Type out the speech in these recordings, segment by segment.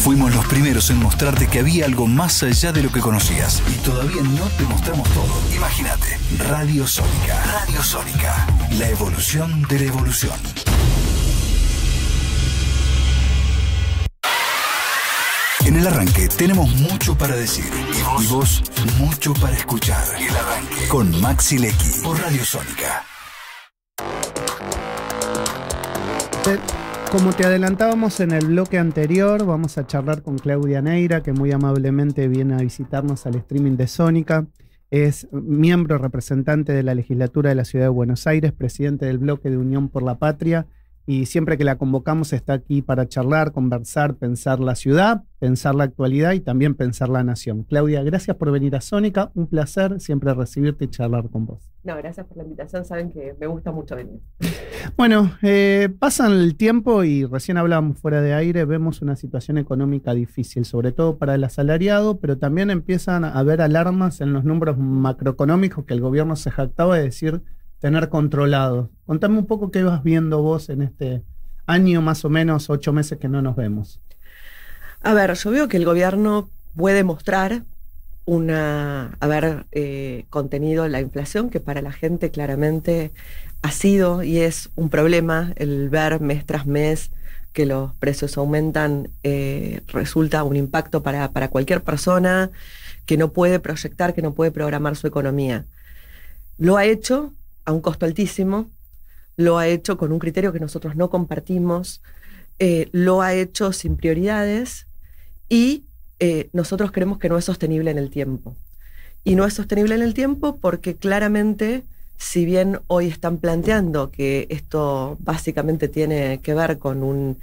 Fuimos los primeros en mostrarte que había algo más allá de lo que conocías. Y todavía no te mostramos todo. Imagínate, Radio Sónica. Radio Sónica. La evolución de la evolución. En el arranque tenemos mucho para decir. Y vos mucho para escuchar. El arranque. Con Maxi Lecky. Por Radio Sónica. Como te adelantábamos en el bloque anterior, vamos a charlar con Claudia Neira, que muy amablemente viene a visitarnos al streaming de Sónica. Es miembro representante de la legislatura de la Ciudad de Buenos Aires, presidente del bloque de Unión por la Patria, y siempre que la convocamos está aquí para charlar, conversar, pensar la ciudad, pensar la actualidad y también pensar la nación. Claudia, gracias por venir a Sónica, un placer siempre recibirte y charlar con vos. No, gracias por la invitación, saben que me gusta mucho venir. Bueno, pasan el tiempo y recién hablábamos fuera de aire, vemos una situación económica difícil, sobre todo para el asalariado, pero también empiezan a haber alarmas en los números macroeconómicos que el gobierno se jactaba de decir tener controlado. Contame un poco qué vas viendo vos en este año, más o menos 8 meses que no nos vemos. A ver, yo veo que el gobierno puede mostrar haber contenido la inflación, que para la gente claramente ha sido y es un problema. El ver mes tras mes que los precios aumentan resulta un impacto para cualquier persona que no puede proyectar, que no puede programar su economía. Lo ha hecho a un costo altísimo, lo ha hecho con un criterio que nosotros no compartimos, lo ha hecho sin prioridades y nosotros creemos que no es sostenible en el tiempo. Y no es sostenible en el tiempo porque claramente, si bien hoy están planteando que esto básicamente tiene que ver con un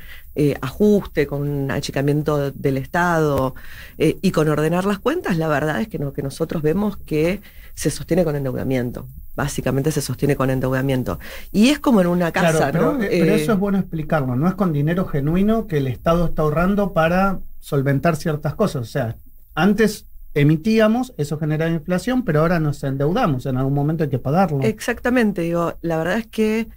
ajuste, con un achicamiento del Estado y con ordenar las cuentas, la verdad es que nosotros vemos que se sostiene con endeudamiento. Básicamente se sostiene con endeudamiento. Y es como en una casa, claro, ¿no? Pero eso es bueno explicarlo. No es con dinero genuino que el Estado está ahorrando para solventar ciertas cosas. O sea, antes emitíamos, eso generaba inflación, pero ahora nos endeudamos. En algún momento hay que pagarlo. Exactamente. Digo, la verdad es que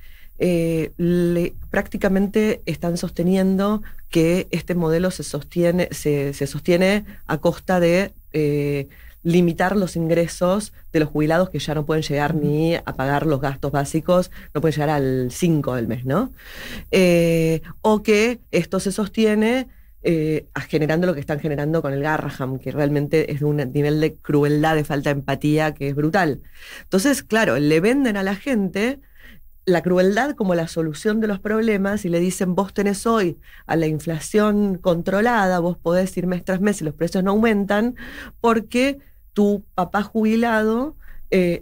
prácticamente están sosteniendo que este modelo se sostiene a costa de limitar los ingresos de los jubilados que ya no pueden llegar ni a pagar los gastos básicos, no pueden llegar al 5 del mes, ¿no? O que esto se sostiene generando lo que están generando con el Garraham, que realmente es de un nivel de crueldad, de falta de empatía que es brutal. Entonces, claro, le venden a la gente la crueldad como la solución de los problemas y le dicen, vos tenés hoy a la inflación controlada, vos podés ir mes tras mes y los precios no aumentan porque tu papá jubilado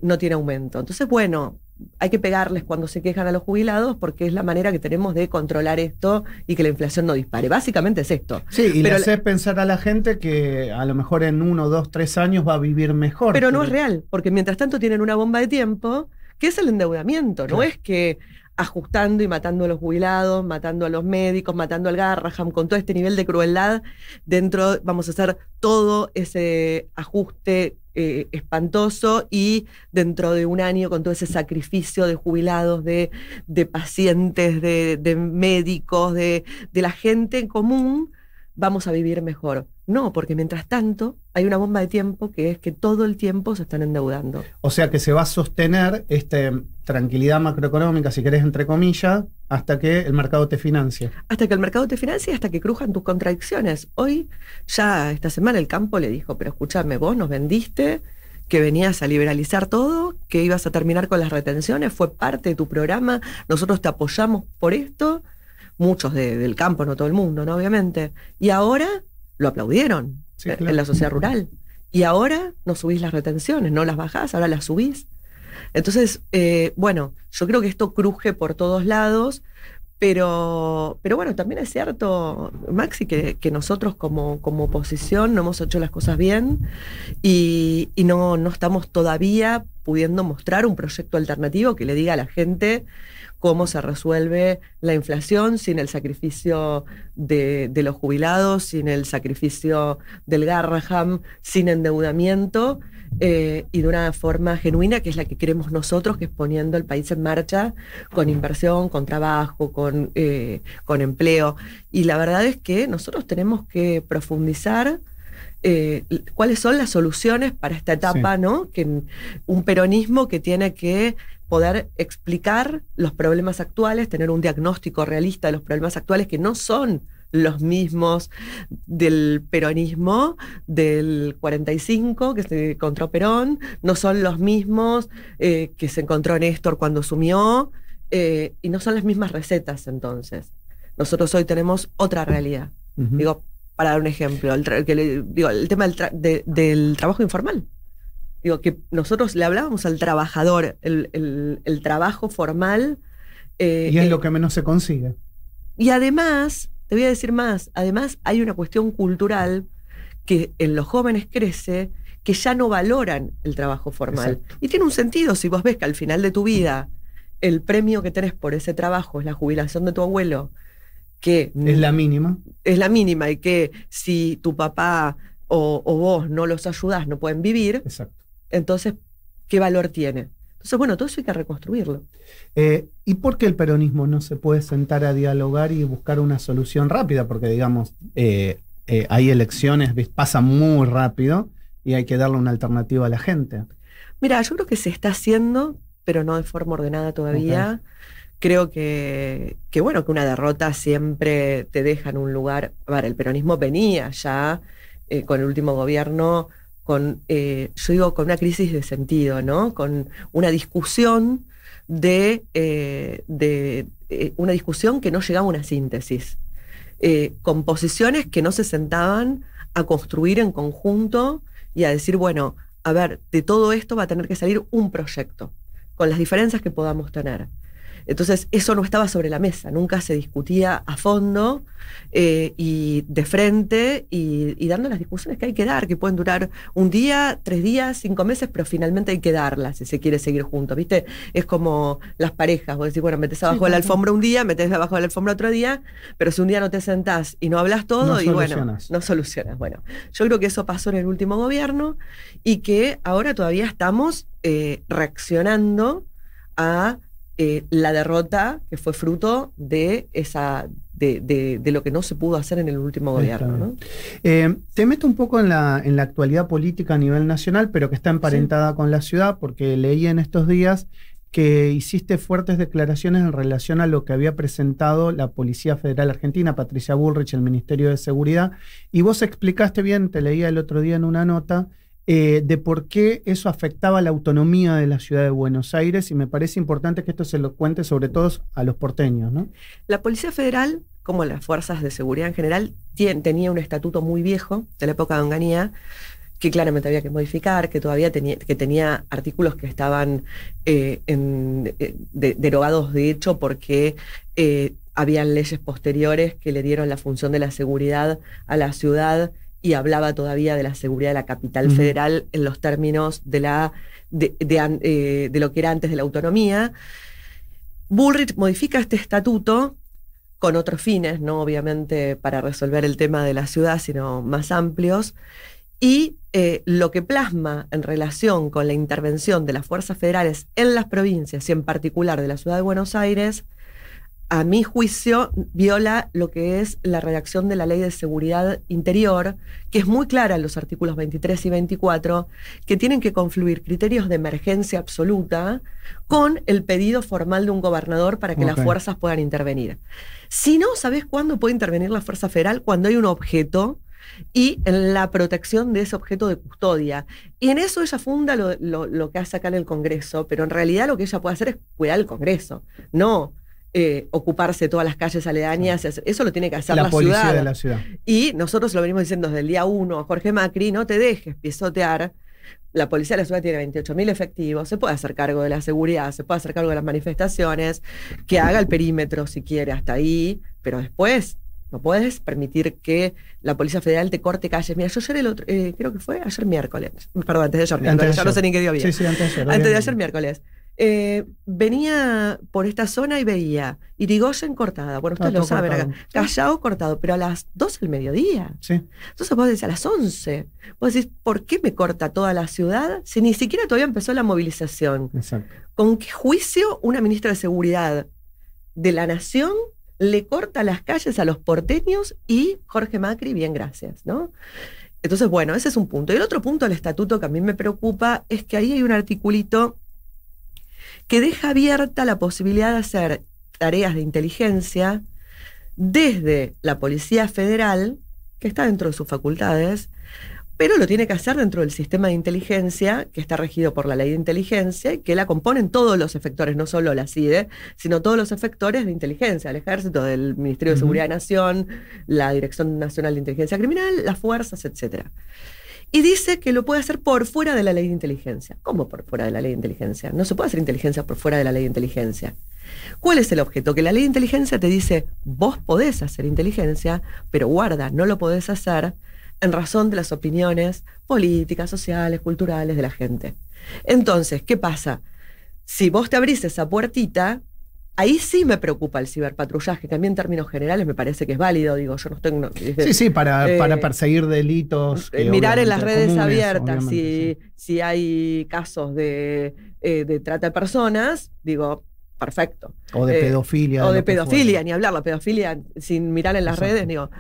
no tiene aumento. Entonces, bueno, hay que pegarles cuando se quejan a los jubilados porque es la manera que tenemos de controlar esto y que la inflación no dispare. Básicamente es esto. Sí, y le haces pensar a la gente que a lo mejor en 1, 2, 3 años va a vivir mejor. Pero no es real, porque mientras tanto tienen una bomba de tiempo que es el endeudamiento. Claro. No es que ajustando y matando a los jubilados, matando a los médicos, matando al Garraham, con todo este nivel de crueldad, dentro vamos a hacer todo ese ajuste espantoso y dentro de un año con todo ese sacrificio de jubilados, de pacientes, de médicos, de la gente en común, vamos a vivir mejor. No, porque mientras tanto hay una bomba de tiempo que es que todo el tiempo se están endeudando. O sea que se va a sostener tranquilidad macroeconómica, si querés, entre comillas, hasta que el mercado te financie. Hasta que el mercado te financie, hasta que crujan tus contradicciones. Hoy, ya esta semana, el campo le dijo, pero escúchame, vos nos vendiste que venías a liberalizar todo, que ibas a terminar con las retenciones, fue parte de tu programa, nosotros te apoyamos por esto, muchos del campo, no todo el mundo, ¿no? Obviamente. Y ahora lo aplaudieron, sí, claro, en la sociedad rural. Y ahora no subís las retenciones, no las bajás, ahora las subís. Entonces, bueno, yo creo que esto cruje por todos lados, pero bueno, también es cierto, Maxi, que nosotros como oposición no hemos hecho las cosas bien y no estamos todavía pudiendo mostrar un proyecto alternativo que le diga a la gente cómo se resuelve la inflación sin el sacrificio de los jubilados, sin el sacrificio del Garraham, sin endeudamiento, y de una forma genuina, que es la que queremos nosotros, que es poniendo el país en marcha con inversión, con trabajo, con empleo. Y la verdad es que nosotros tenemos que profundizar cuáles son las soluciones para esta etapa, ¿no? Que un peronismo que tiene que poder explicar los problemas actuales, tener un diagnóstico realista de los problemas actuales que no son los mismos del peronismo del 45, que se encontró Perón, no son los mismos que se encontró Néstor cuando asumió, y no son las mismas recetas entonces. Nosotros hoy tenemos otra realidad. Digo, para dar un ejemplo, el tema del trabajo informal. Digo, que nosotros le hablábamos al trabajador, el trabajo formal. Y es lo que menos se consigue. Y además, te voy a decir más, además hay una cuestión cultural que en los jóvenes crece, que ya no valoran el trabajo formal. Exacto. Y tiene un sentido si vos ves que al final de tu vida el premio que tenés por ese trabajo es la jubilación de tu abuelo, que es la mínima. Es la mínima, y que si tu papá o vos no los ayudás no pueden vivir. Exacto. Entonces, ¿qué valor tiene? Entonces, bueno, todo eso hay que reconstruirlo. ¿Y por qué el peronismo no se puede sentar a dialogar y buscar una solución rápida? Porque, digamos, hay elecciones, pasan muy rápido y hay que darle una alternativa a la gente. Mira, yo creo que se está haciendo, pero no de forma ordenada todavía. Okay. Creo que bueno, que una derrota siempre te deja en un lugar. A ver, el peronismo venía ya con el último gobierno con, yo digo, con una crisis de sentido, ¿no? Con una discusión una discusión que no llegaba a una síntesis, con posiciones que no se sentaban a construir en conjunto y a decir, bueno, a ver, de todo esto va a tener que salir un proyecto, con las diferencias que podamos tener. Entonces, eso no estaba sobre la mesa, nunca se discutía a fondo y de frente y dando las discusiones que hay que dar, que pueden durar un día, 3 días, 5 meses, pero finalmente hay que darlas si se quiere seguir juntos, ¿viste? Es como las parejas, vos decís, bueno, metés abajo de la alfombra un día, metés abajo de la alfombra otro día, pero si un día no te sentás y no hablas todo, no, y bueno, no solucionas. Bueno, yo creo que eso pasó en el último gobierno y que ahora todavía estamos reaccionando a la derrota que fue fruto de lo que no se pudo hacer en el último gobierno, ¿no? Te meto un poco en la actualidad política a nivel nacional, pero que está emparentada con la ciudad, porque leí en estos días que hiciste fuertes declaraciones en relación a lo que había presentado la Policía Federal Argentina, Patricia Bullrich, el Ministerio de Seguridad, y vos explicaste bien, te leía el otro día en una nota, de por qué eso afectaba la autonomía de la ciudad de Buenos Aires, y me parece importante que esto se lo cuente sobre todo a los porteños, ¿no? La Policía Federal, como las fuerzas de seguridad en general, tenía un estatuto muy viejo de la época de Onganía, que claramente había que modificar, que todavía tenía artículos que estaban derogados de hecho porque habían leyes posteriores que le dieron la función de la seguridad a la ciudad y hablaba todavía de la seguridad de la capital federal en los términos de lo que era antes de la autonomía. Bullrich modifica este estatuto con otros fines, no obviamente para resolver el tema de la ciudad, sino más amplios, y lo que plasma en relación con la intervención de las fuerzas federales en las provincias y en particular de la ciudad de Buenos Aires, a mi juicio, viola lo que es la redacción de la Ley de Seguridad Interior, que es muy clara en los artículos 23 y 24, que tienen que confluir criterios de emergencia absoluta con el pedido formal de un gobernador para que las fuerzas puedan intervenir. Si no, ¿sabés cuándo puede intervenir la Fuerza Federal? Cuando hay un objeto y en la protección de ese objeto de custodia. Y en eso ella funda lo que hace acá en el Congreso, pero en realidad lo que ella puede hacer es cuidar el Congreso, no ocuparse de todas las calles aledañas, eso lo tiene que hacer la policía ciudad. De la ciudad. Y nosotros lo venimos diciendo desde el día 1 a Jorge Macri, no te dejes pisotear. La policía de la ciudad tiene 28.000 efectivos, se puede hacer cargo de la seguridad, se puede hacer cargo de las manifestaciones, que haga el perímetro si quiere hasta ahí, pero después no puedes permitir que la Policía Federal te corte calles. Mira, yo ayer, creo que fue ayer miércoles, perdón, antes de ayer miércoles, ya no sé ni qué día había. Sí, antes de ayer. Antes de ayer miércoles. venía por esta zona y veía Irigoyen cortada, bueno, ustedes lo saben acá, Callao cortado, pero a las 12 del mediodía. Sí. Entonces vos decís a las 11. Vos decís, ¿por qué me corta toda la ciudad si ni siquiera todavía empezó la movilización? Exacto. ¿Con qué juicio una ministra de Seguridad de la Nación le corta las calles a los porteños y Jorge Macri, bien, gracias, ¿no? Entonces, bueno, ese es un punto. Y el otro punto del estatuto que a mí me preocupa es que ahí hay un articulito que deja abierta la posibilidad de hacer tareas de inteligencia desde la Policía Federal, que está dentro de sus facultades, pero lo tiene que hacer dentro del sistema de inteligencia, que está regido por la ley de inteligencia, y que la componen todos los efectores, no solo la CIDE, sino todos los efectores de inteligencia, el Ejército, del Ministerio de Seguridad de Nación, la Dirección Nacional de Inteligencia Criminal, las fuerzas, etc. Y dice que lo puede hacer por fuera de la ley de inteligencia. ¿Cómo por fuera de la ley de inteligencia? No se puede hacer inteligencia por fuera de la ley de inteligencia. ¿Cuál es el objeto? Que la ley de inteligencia te dice, vos podés hacer inteligencia, pero guarda, no lo podés hacer en razón de las opiniones políticas, sociales, culturales de la gente. Entonces, ¿qué pasa? Si vos te abrís esa puertita, ahí sí me preocupa el ciberpatrullaje, que a mí en términos generales me parece que es válido, digo, yo no tengo... Sí, para perseguir delitos. Mirar en las redes comunes, abiertas si hay casos de trata de personas, digo, perfecto. O de pedofilia. O de pedofilia, ni hablar, la pedofilia sin mirar en las redes, digo.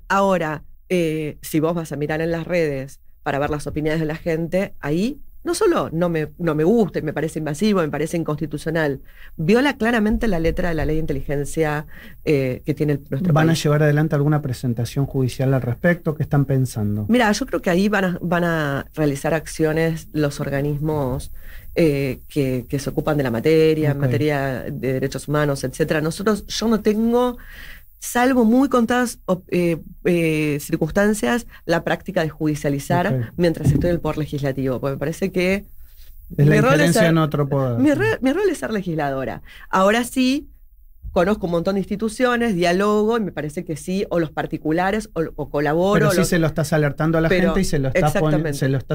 Ahora, si vos vas a mirar en las redes para ver las opiniones de la gente, ahí no solo no me gusta y me parece invasivo, me parece inconstitucional, viola claramente la letra de la ley de inteligencia que tiene nuestro ¿Van país. a llevar adelante alguna presentación judicial al respecto? ¿Qué están pensando? Mira, yo creo que ahí van a realizar acciones los organismos que se ocupan de la materia, en materia de derechos humanos, etcétera. Yo no tengo, salvo muy contadas circunstancias, la práctica de judicializar mientras estoy en el poder legislativo, porque me parece que es la injerencia en otro poder. Mi rol es ser legisladora. Ahora sí, conozco un montón de instituciones, dialogo, y me parece que sí, o los particulares, o colaboro. Pero sí se lo estás alertando a la gente y se lo estás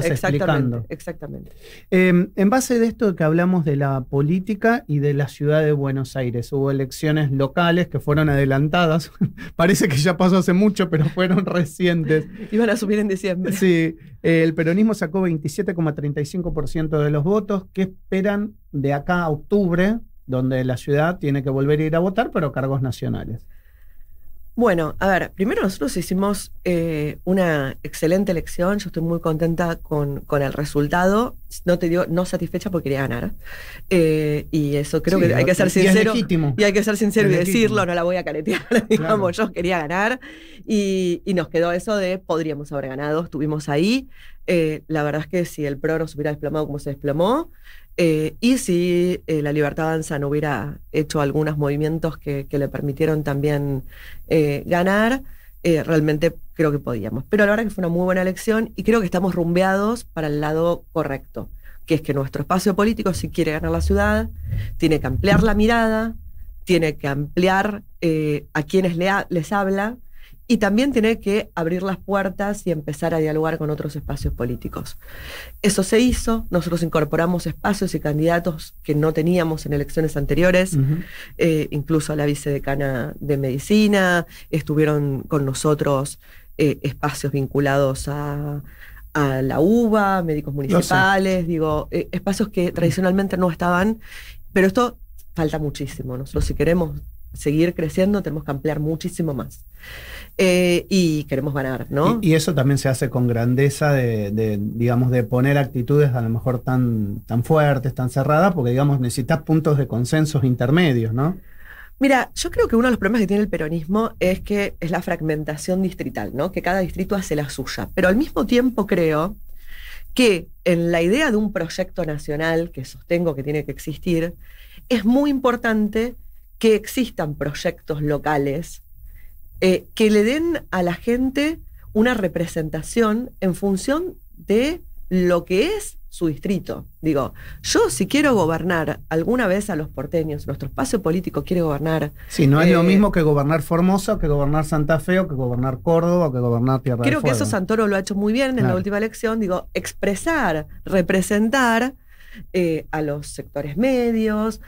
explicando. Exactamente. En base de esto que hablamos de la política y de la ciudad de Buenos Aires, hubo elecciones locales que fueron adelantadas. Parece que ya pasó hace mucho, pero fueron recientes. Iban a subir en diciembre. Sí, el peronismo sacó 27,35% de los votos. ¿Qué esperan de acá a octubre, donde la ciudad tiene que volver a ir a votar, pero cargos nacionales? Bueno, a ver, primero nosotros hicimos una excelente elección, yo estoy muy contenta con el resultado, no te digo no satisfecha porque quería ganar, y eso creo que hay que ser sincero, y hay que ser sincero y decirlo, no la voy a caretear, digamos, yo quería ganar, y nos quedó eso de podríamos haber ganado, estuvimos ahí, la verdad es que si el PRO no se hubiera desplomado como se desplomó, y si la Libertad Avanza no hubiera hecho algunos movimientos que le permitieron también ganar, realmente creo que podíamos. Pero la verdad que fue una muy buena elección y creo que estamos rumbeados para el lado correcto, que es que nuestro espacio político, si quiere ganar la ciudad, tiene que ampliar la mirada, tiene que ampliar a quienes les habla, y también tiene que abrir las puertas y empezar a dialogar con otros espacios políticos. Eso se hizo, nosotros incorporamos espacios y candidatos que no teníamos en elecciones anteriores, incluso a la vicedecana de Medicina, estuvieron con nosotros espacios vinculados a la UBA, médicos municipales, digo, espacios que tradicionalmente no estaban, pero esto falta muchísimo. Nosotros si queremos seguir creciendo tenemos que ampliar muchísimo más. Y queremos ganar, ¿no? Y eso también se hace con grandeza digamos, de poner actitudes a lo mejor tan fuertes, tan cerradas, porque, digamos, necesitas puntos de consensos intermedios, ¿no? Mira, yo creo que uno de los problemas que tiene el peronismo es que es la fragmentación distrital, ¿no? Que cada distrito hace la suya. Pero al mismo tiempo creo que en la idea de un proyecto nacional, que sostengo que tiene que existir, es muy importante que existan proyectos locales que le den a la gente una representación en función de lo que es su distrito. Digo, yo si quiero gobernar alguna vez a los porteños, nuestro espacio político quiere gobernar... Sí, no es lo mismo que gobernar Formosa, que gobernar Santa Fe, o que gobernar Córdoba, o que gobernar Tierra del Fuego. Creo que eso Santoro lo ha hecho muy bien en la última elección. Digo, expresar, representar a los sectores medios,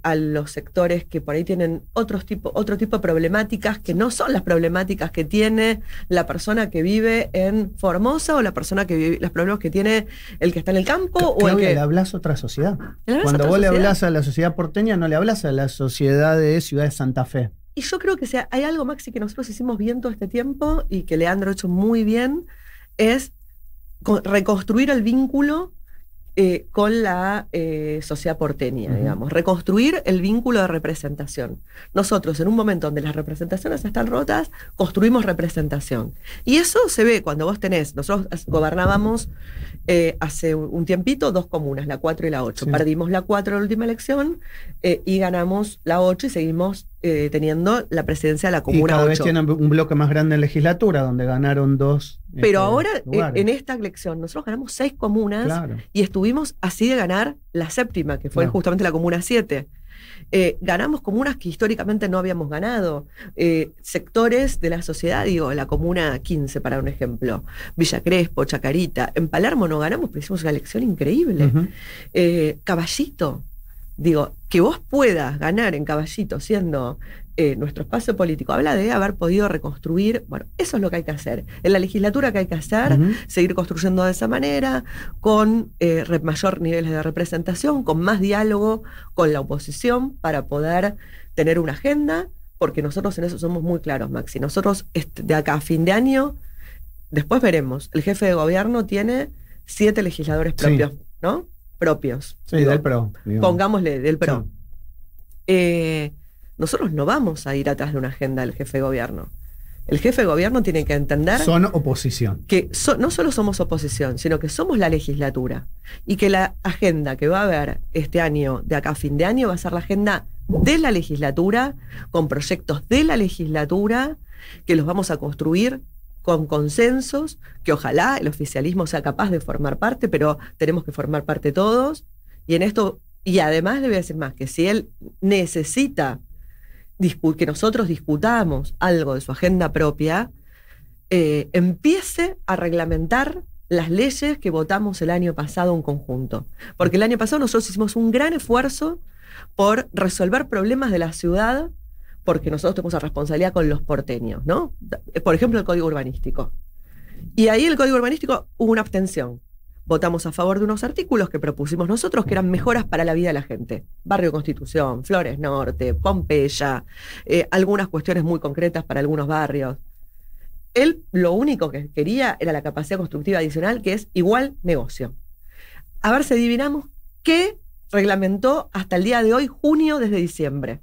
a los sectores que por ahí tienen otro tipo de problemáticas que no son las problemáticas que tiene la persona que vive en Formosa o la persona que vive, los problemas que tiene el que está en el campo o el que... le hablas a otra sociedad. Cuando vos le hablas a la sociedad porteña, no le hablas a la sociedad de Ciudad de Santa Fe. Y yo creo que hay algo, Maxi, que nosotros hicimos bien todo este tiempo y que Leandro ha hecho muy bien, es reconstruir el vínculo con la sociedad porteña, digamos. Reconstruir el vínculo de representación. Nosotros, en un momento donde las representaciones están rotas, construimos representación. Y eso se ve cuando vos tenés... Nosotros gobernábamos hace un tiempito 2 comunas, la 4 y la 8. Sí. Perdimos la 4 en la última elección y ganamos la 8 y seguimos teniendo la presidencia de la comuna 8. Y cada vez tienen un bloque más grande en legislatura, donde ganaron 2. Pero ahora, en esta elección, nosotros ganamos 6 comunas, claro, y estuvimos así de ganar la 7ª, que fue justamente la comuna 7. Ganamos comunas que históricamente no habíamos ganado. Sectores de la sociedad, digo, la comuna 15, para un ejemplo. Villa Crespo, Chacarita. En Palermo no ganamos, pero hicimos una elección increíble. Caballito. Digo, que vos puedas ganar en Caballito siendo nuestro espacio político, habla de haber podido reconstruir. Bueno, eso es lo que hay que hacer. En la legislatura que hay que hacer, seguir construyendo de esa manera, con mayor niveles de representación, con más diálogo con la oposición para poder tener una agenda, porque nosotros en eso somos muy claros, Maxi. Nosotros de acá a fin de año, después veremos, el jefe de gobierno tiene 7 legisladores propios, ¿no? Propios. Sí, digo, del PRO. Digamos. Pongámosle, del PRO. Sí. Nosotros no vamos a ir atrás de una agenda del jefe de gobierno. El jefe de gobierno tiene que entender... Son oposición. Que no solo somos oposición, sino que somos la legislatura. Y que la agenda que va a haber este año, de acá a fin de año, va a ser la agenda de la legislatura, con proyectos de la legislatura, que los vamos a construir con consensos, que ojalá el oficialismo sea capaz de formar parte, pero tenemos que formar parte todos. Y en esto, y además le voy a decir más, que si él necesita que nosotros discutamos algo de su agenda propia, empiece a reglamentar las leyes que votamos el año pasado en conjunto. Porque el año pasado nosotros hicimos un gran esfuerzo por resolver problemas de la ciudad, porque nosotros tenemos la responsabilidad con los porteños, ¿no? Por ejemplo, el Código Urbanístico. Y ahí el Código Urbanístico hubo una abstención. Votamos a favor de unos artículos que propusimos nosotros que eran mejoras para la vida de la gente. Barrio Constitución, Flores Norte, Pompeya, algunas cuestiones muy concretas para algunos barrios. Él lo único que quería era la capacidad constructiva adicional, que es igual negocio. A ver si adivinamos qué reglamentó hasta el día de hoy, junio desde diciembre.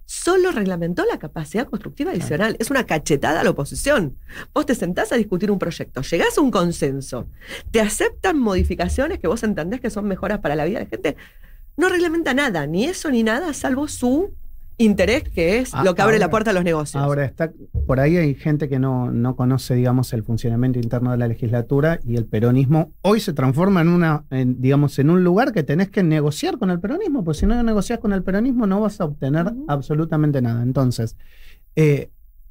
Solo reglamentó la capacidad constructiva adicional. Es una cachetada a la oposición. Vos te sentás a discutir un proyecto, llegás a un consenso, te aceptan modificaciones que vos entendés que son mejoras para la vida de la gente. No reglamenta nada, ni eso ni nada, salvo su interés, que es lo que abre la puerta a los negocios. Ahora, por ahí hay gente que no conoce, digamos, el funcionamiento interno de la legislatura, y el peronismo hoy se transforma en un lugar que tenés que negociar con el peronismo, porque si no negociás con el peronismo no vas a obtener absolutamente nada. Entonces,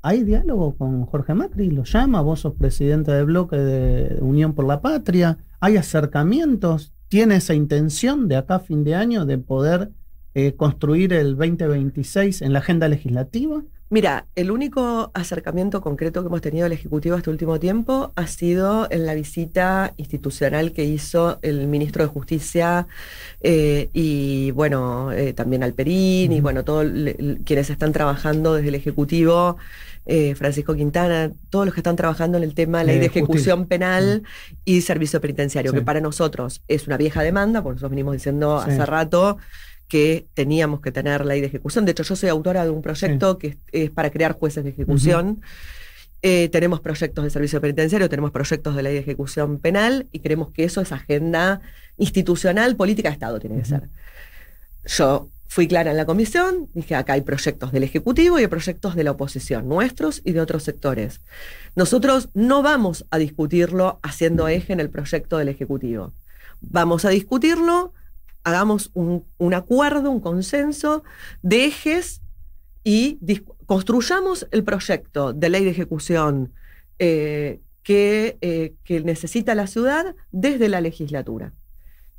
¿hay diálogo con Jorge Macri? ¿Lo llama? ¿Vos sos presidente del bloque de Unión por la Patria? ¿Hay acercamientos? ¿Tiene esa intención de acá a fin de año de poder construir el 2026 en la agenda legislativa? Mira, el único acercamiento concreto que hemos tenido al Ejecutivo este último tiempo ha sido en la visita institucional que hizo el ministro de Justicia y bueno, también Alperín y bueno, todos quienes están trabajando desde el Ejecutivo, Francisco Quintana, todos los que están trabajando en el tema de ley de ejecución penal y servicio penitenciario, que para nosotros es una vieja demanda, porque nosotros venimos diciendo hace rato que teníamos que tener ley de ejecución. De hecho, yo soy autora de un proyecto que es para crear jueces de ejecución. Tenemos proyectos de servicio penitenciario, tenemos proyectos de ley de ejecución penal, y creemos que eso es agenda institucional, política de Estado tiene que ser. Yo fui clara en la comisión, dije, acá hay proyectos del Ejecutivo y hay proyectos de la oposición, nuestros y de otros sectores. Nosotros no vamos a discutirlo haciendo eje en el proyecto del Ejecutivo. Vamos a discutirlo, hagamos un acuerdo, un consenso de ejes y construyamos el proyecto de ley de ejecución que necesita la ciudad desde la legislatura.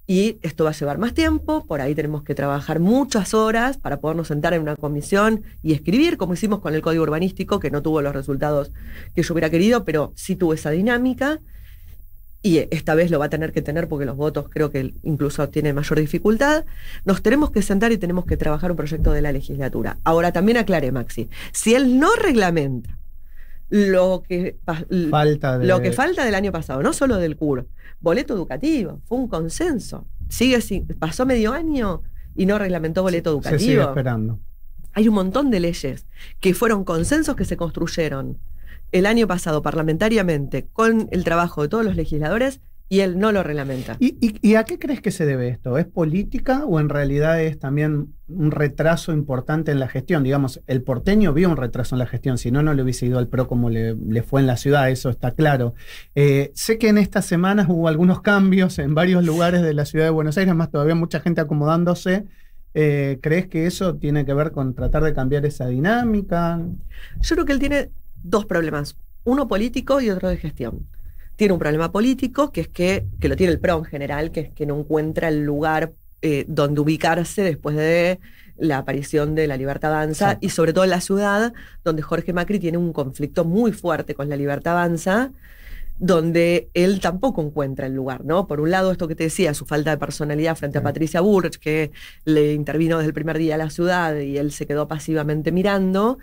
Y esto va a llevar más tiempo, por ahí tenemos que trabajar muchas horas para podernos sentar en una comisión y escribir, como hicimos con el Código Urbanístico, que no tuvo los resultados que yo hubiera querido, pero sí tuvo esa dinámica. Y esta vez lo va a tener que tener porque los votos creo que incluso tienen mayor dificultad. Nos tenemos que sentar y tenemos que trabajar un proyecto de la legislatura. Ahora también aclaré, Maxi, si él no reglamenta lo que falta del año pasado, no solo del CUR, boleto educativo, fue un consenso. Pasó medio año y no reglamentó boleto educativo. Se sigue esperando. Hay un montón de leyes que fueron consensos que se construyeron el año pasado parlamentariamente con el trabajo de todos los legisladores y él no lo reglamenta. ¿Y a qué crees que se debe esto? ¿Es política o en realidad es también un retraso importante en la gestión? Digamos, el porteño vio un retraso en la gestión, si no, no le hubiese ido al PRO como le fue en la ciudad, eso está claro. Sé que en estas semanas hubo algunos cambios en varios lugares de la ciudad de Buenos Aires, más todavía mucha gente acomodándose. ¿Crees que eso tiene que ver con tratar de cambiar esa dinámica? Yo creo que él tiene dos problemas, uno político y otro de gestión. Tiene un problema político, que es que lo tiene el PRO en general, que es que no encuentra el lugar donde ubicarse después de la aparición de La Libertad Avanza, sí. Y sobre todo en la ciudad, donde Jorge Macri tiene un conflicto muy fuerte con La Libertad Avanza, donde él tampoco encuentra el lugar, ¿no? Por un lado, esto que te decía, su falta de personalidad frente a Patricia Bullrich, que le intervino desde el primer día a la ciudad y él se quedó pasivamente mirando,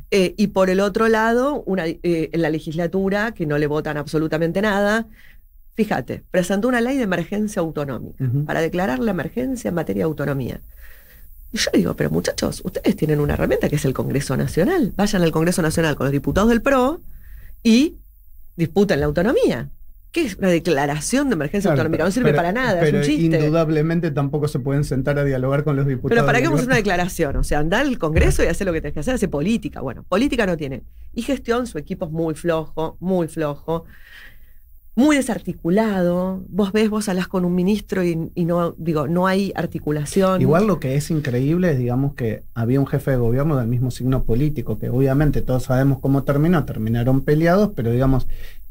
y por el otro lado, en la legislatura, que no le votan absolutamente nada. Fíjate, presentó una ley de emergencia autonómica, para declarar la emergencia en materia de autonomía. Y yo digo, pero muchachos, ustedes tienen una herramienta que es el Congreso Nacional. Vayan al Congreso Nacional con los diputados del PRO y disputan la autonomía. ¿Qué es una declaración de emergencia autonómica? No sirve para nada, pero es un chiste. Indudablemente tampoco se pueden sentar a dialogar con los diputados. Pero ¿para qué vamos a hacer una declaración? O sea, andar al Congreso y hacer lo que tenés que hacer, hacer política. Bueno, política no tiene. Y gestión, su equipo es muy flojo, muy desarticulado. Vos hablas con un ministro y no hay articulación. Igual lo que es increíble es, digamos, que había un jefe de gobierno del mismo signo político, que obviamente todos sabemos cómo terminaron peleados, pero digamos,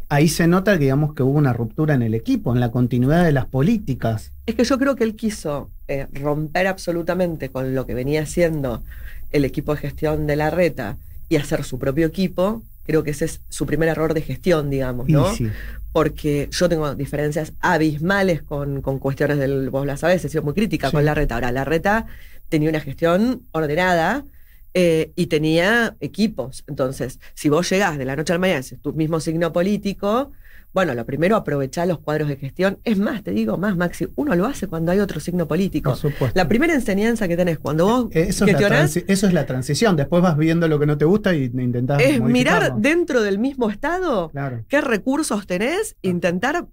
ahí se nota que, digamos, que hubo una ruptura en el equipo, en la continuidad de las políticas. Es que yo creo que él quiso romper absolutamente con lo que venía haciendo el equipo de gestión de Larreta y hacer su propio equipo. Creo que ese es su primer error de gestión, digamos, ¿no? Sí. Porque yo tengo diferencias abismales con cuestiones del... Vos la sabés, he sido muy crítica con Larreta. Ahora, Larreta tenía una gestión ordenada y tenía equipos. Entonces, si vos llegás de la noche a la mañana, es tu mismo signo político, bueno, lo primero, aprovechar los cuadros de gestión. Es más, te digo más, Maxi, uno lo hace cuando hay otro signo político. Por supuesto. La primera enseñanza que tenés cuando vos gestionás... Eso es la transición. Después vas viendo lo que no te gusta y intentás modificarlo. Mirar dentro del mismo estado qué recursos tenés, intentar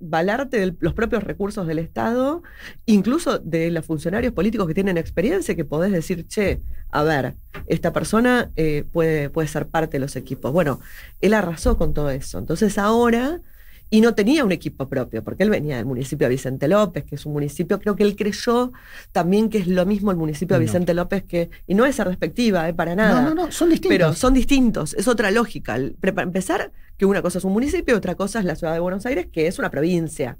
valarte de los propios recursos del Estado, incluso de los funcionarios políticos que tienen experiencia, que podés decir, che, a ver, esta persona puede ser parte de los equipos. Bueno, él arrasó con todo eso. Entonces ahora, y no tenía un equipo propio, porque él venía del municipio de Vicente López, que es un municipio, creo que él creyó también que es lo mismo el municipio de Vicente López, y no es despectiva, para nada. No, son distintos. Pero son distintos, es otra lógica. Para empezar, que una cosa es un municipio y otra cosa es la ciudad de Buenos Aires, que es una provincia,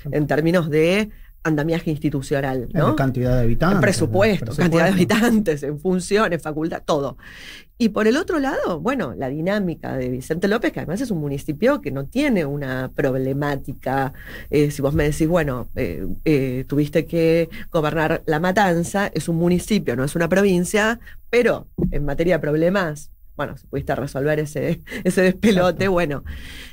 en términos de andamiaje institucional, ¿no? En cantidad de habitantes. En presupuesto, cantidad de habitantes, en funciones, facultad, todo. Y por el otro lado, bueno, la dinámica de Vicente López, que además es un municipio que no tiene una problemática. Si vos me decís, bueno, tuviste que gobernar La Matanza, es un municipio, no es una provincia, pero en materia de problemas, bueno, si pudiste resolver ese despelote, bueno.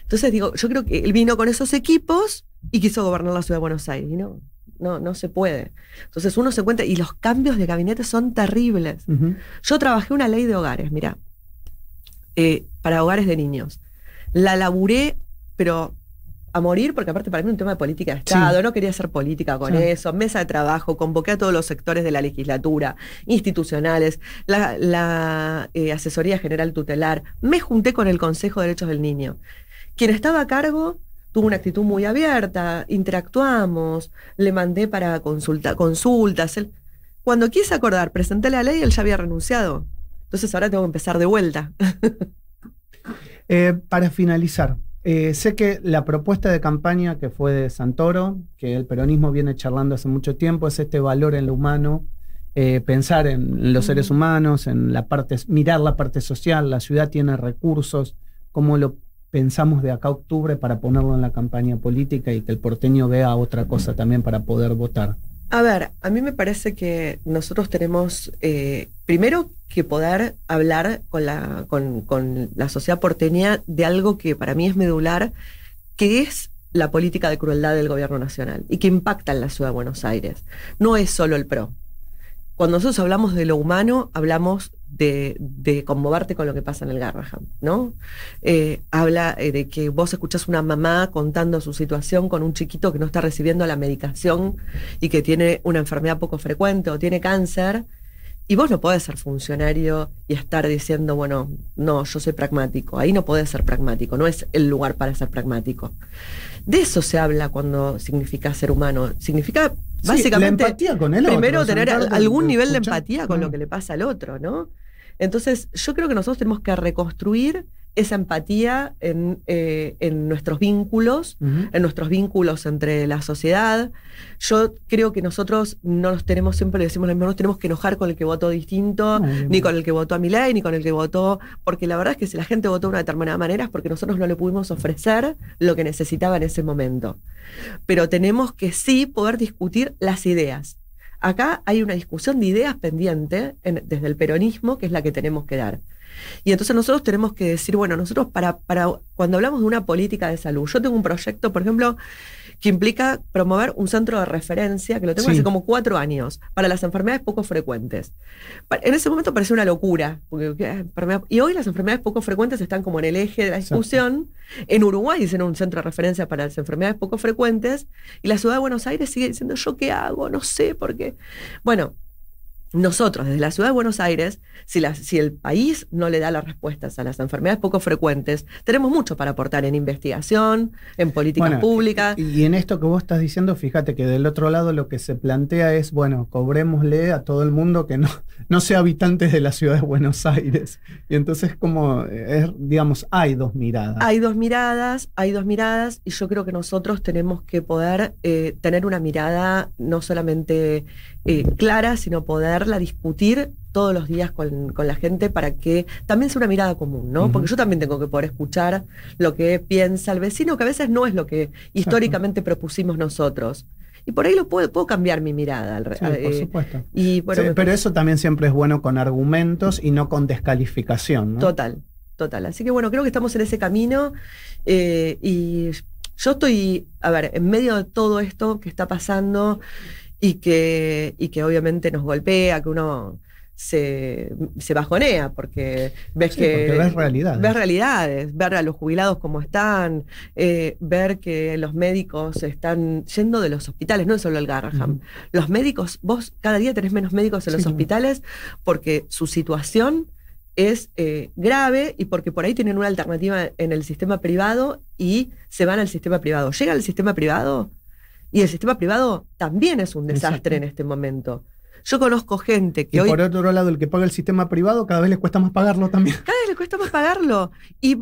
Entonces digo, yo creo que él vino con esos equipos y quiso gobernar la ciudad de Buenos Aires, y no se puede. Entonces uno se encuentra, y los cambios de gabinete son terribles. Yo trabajé una ley de hogares, mirá, para hogares de niños. La laburé, pero a morir, porque aparte para mí es un tema de política de Estado, no quería hacer política con eso, mesa de trabajo, convoqué a todos los sectores de la legislatura, institucionales, la Asesoría General Tutelar, me junté con el Consejo de Derechos del Niño. Quien estaba a cargo tuvo una actitud muy abierta, interactuamos, le mandé para consultas. Cuando quise acordar, presenté la ley, él ya había renunciado. Entonces ahora tengo que empezar de vuelta. Para finalizar, Sé que la propuesta de campaña que fue de Santoro, que el peronismo viene charlando hace mucho tiempo, es este valor en lo humano, pensar en los seres humanos, en la parte, mirar la parte social. La ciudad tiene recursos, cómo lo pensamos de acá a octubre para ponerlo en la campaña política y que el porteño vea otra cosa también para poder votar. A ver, a mí me parece que nosotros tenemos primero que poder hablar con la sociedad porteña de algo que para mí es medular, que es la política de crueldad del gobierno nacional y que impacta en la ciudad de Buenos Aires. No es solo el PRO. Cuando nosotros hablamos de lo humano, hablamos de conmoverte con lo que pasa en el Garrahan, ¿no? Habla de que vos escuchás una mamá contando su situación con un chiquito que no está recibiendo la medicación y que tiene una enfermedad poco frecuente o tiene cáncer, y vos no podés ser funcionario y estar diciendo, bueno, no, yo soy pragmático. Ahí no podés ser pragmático, no es el lugar para ser pragmático. De eso se habla cuando significa ser humano. Significa básicamente, la empatía con el primero otro, tener algún nivel de escuchar, empatía con lo que le pasa al otro, ¿no? Entonces, yo creo que nosotros tenemos que reconstruir esa empatía en nuestros vínculos, en nuestros vínculos entre la sociedad. Yo creo que nosotros no nos tenemos, siempre le decimos lo mismo, no nos tenemos que enojar con el que votó distinto, ni con el que votó a Milei, ni con el que votó, porque la verdad es que si la gente votó de una determinada manera es porque nosotros no le pudimos ofrecer lo que necesitaba en ese momento. Pero tenemos que sí poder discutir las ideas. Acá hay una discusión de ideas pendiente desde el peronismo, que es la que tenemos que dar. Y entonces nosotros tenemos que decir, bueno, nosotros para cuando hablamos de una política de salud, yo tengo un proyecto, por ejemplo, que implica promover un centro de referencia, que lo tengo hace como 4 años, para las enfermedades poco frecuentes. En ese momento parecía una locura, y hoy las enfermedades poco frecuentes están como en el eje de la discusión. En Uruguay dicen un centro de referencia para las enfermedades poco frecuentes, y la ciudad de Buenos Aires sigue diciendo, ¿yo qué hago? No sé por qué. Bueno, nosotros, desde la ciudad de Buenos Aires, si el país no le da las respuestas a las enfermedades poco frecuentes, tenemos mucho para aportar en investigación, en políticas públicas. Y en esto que vos estás diciendo, fíjate que del otro lado lo que se plantea es, bueno, cobrémosle a todo el mundo que no sea habitante de la ciudad de Buenos Aires. Y entonces digamos, hay dos miradas. Hay dos miradas, y yo creo que nosotros tenemos que poder tener una mirada no solamente clara, sino poderla discutir todos los días con la gente para que también sea una mirada común, ¿no? Porque yo también tengo que poder escuchar lo que piensa el vecino, que a veces no es lo que históricamente propusimos nosotros. Y por ahí puedo cambiar mi mirada. Sí, por supuesto. Y, bueno, pero eso también siempre es bueno con argumentos y no con descalificación, ¿no? Total. Así que bueno, creo que estamos en ese camino y yo estoy, a ver, en medio de todo esto que está pasando y que obviamente nos golpea, que uno se bajonea, porque ves ves realidades. Ves realidades, ver a los jubilados cómo están, ver que los médicos están yendo de los hospitales, no es solo el Garrahan. Los médicos, vos cada día tenés menos médicos en los hospitales porque su situación es grave y porque por ahí tienen una alternativa en el sistema privado y se van al sistema privado. Llega al sistema privado y el sistema privado también es un desastre en este momento. Yo conozco gente que por otro lado, el que paga el sistema privado cada vez les cuesta más pagarlo también. Cada vez les cuesta más pagarlo. Y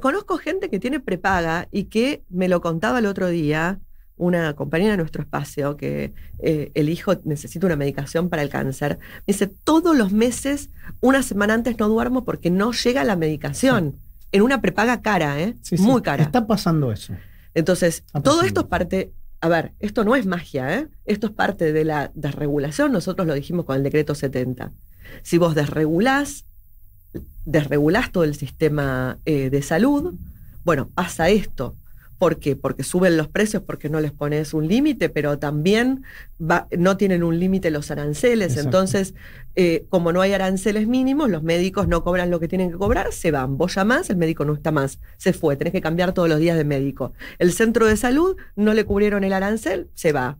conozco gente que tiene prepaga y que me lo contaba el otro día, una compañera de nuestro espacio, que el hijo necesita una medicación para el cáncer. Me dice, todos los meses, una semana antes no duermo porque no llega la medicación. En una prepaga cara, muy cara. Está pasando eso. Entonces, todo esto es parte... A ver, esto no es magia, esto es parte de la desregulación, nosotros lo dijimos con el decreto 70. Si vos desregulás todo el sistema de salud, bueno, pasa esto. ¿Por qué? Porque suben los precios, porque no les pones un límite, pero también no tienen un límite los aranceles. Exacto. Entonces, como no hay aranceles mínimos, los médicos no cobran lo que tienen que cobrar, se van. Vos llamás, el médico no está más, se fue, tenés que cambiar todos los días de médico. El centro de salud no le cubrieron el arancel, se va.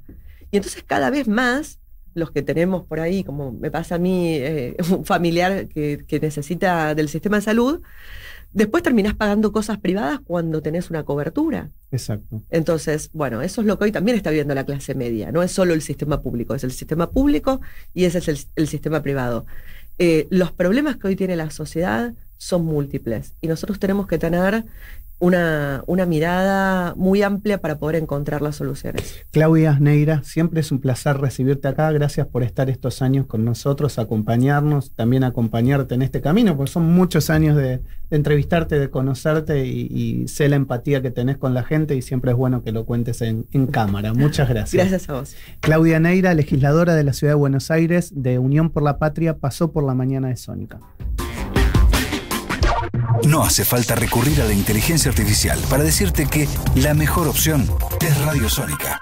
Y entonces cada vez más, los que tenemos por ahí, como me pasa a mí, un familiar que necesita del sistema de salud, después terminás pagando cosas privadas cuando tenés una cobertura. Exacto. Entonces, bueno, eso es lo que hoy también está viendo la clase media. No es solo el sistema público, es el sistema público y ese es el sistema privado. Los problemas que hoy tiene la sociedad son múltiples y nosotros tenemos que tener una mirada muy amplia para poder encontrar las soluciones. Claudia Neira, siempre es un placer recibirte acá. Gracias por estar estos años con nosotros, acompañarnos, también acompañarte en este camino, porque son muchos años de entrevistarte, de conocerte y sé la empatía que tenés con la gente y siempre es bueno que lo cuentes en cámara. Muchas gracias. Gracias a vos. Claudia Neira, legisladora de la Ciudad de Buenos Aires, de Unión por la Patria, pasó por la mañana de Sónica. No hace falta recurrir a la inteligencia artificial para decirte que la mejor opción es Radio Sónica.